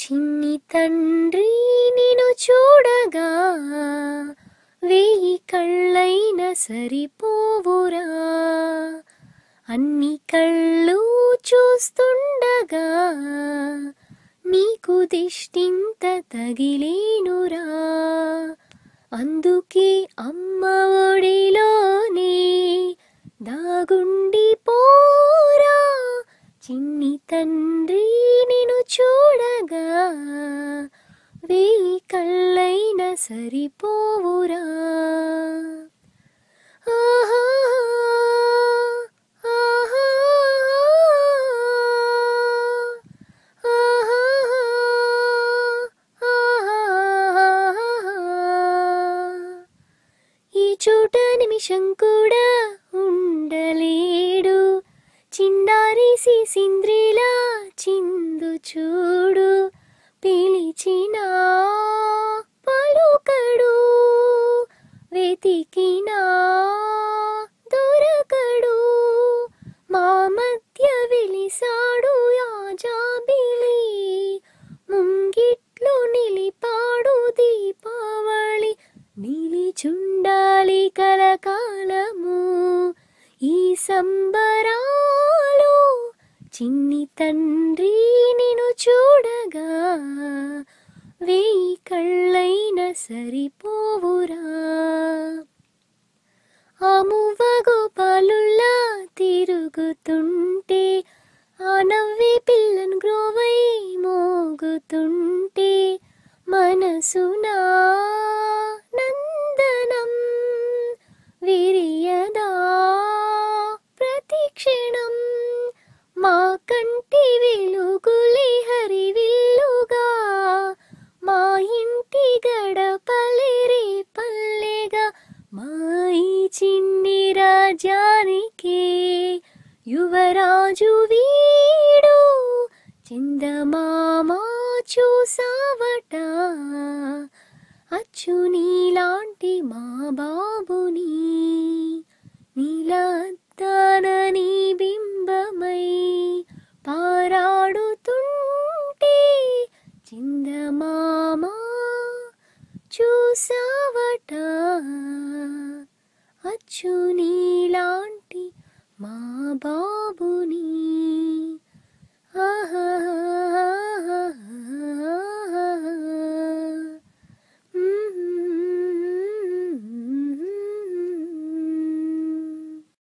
చిన్ని తండ్రి నిన్ను చూడగా వేయి కళ్ళైన సరిపోవురా. అన్ని కళ్ళు చూస్తుండగా నీకు దిష్టింత తగిలేనురా. అందుకే అమ్మ ఒడిలోనే దాగుండి పోరా. చిన్ని తండ్రి నిన్ను చూడగా వేయి కళ్ళైన సరిపోవురా. ఆహా ఆహా ఆహా ఆహా. ఈ చోట నిమిషం కూడా ఉండలేడు. చిన్నారి సింద్రిలా చిందు చూడు. పిలిచినా పలుకడు, వెతికినా దొరకడు. మా మధ్య వెలిసాడు యాజాబిలి, ముంగిట్లు నిలిపాడు దీపావళి. నిలిచుండాలి కలకాలము ఈ సంబరాలు. చిన్ని తండ్రి నిన్ను చూడగా వేయి కళ్ళైన సరిపోవురా. ఆ మువ్వ గోపాలుల్లా తిరుగుతుంటే, ఆ నవ్వే పిల్లను గ్రోవై మోగుతుంటే, మనసునా నందనం విరియదా ప్రతిక్షణం. మా కంటి వెలుగులే హరివిల్లుగా, మా ఇంటి గడపలే రేపల్లెగా. మా ఈ చిన్ని రాజ్యానికే యువరాజు వీడు. చందమామ చూసావట అచ్చు నీలాంటి మా బాబుని. నీలాద్దాన నీ బింబమై పారాడుతుంటే, చందమామ చూసావట అచ్చు నీలాంటి మా బాబు.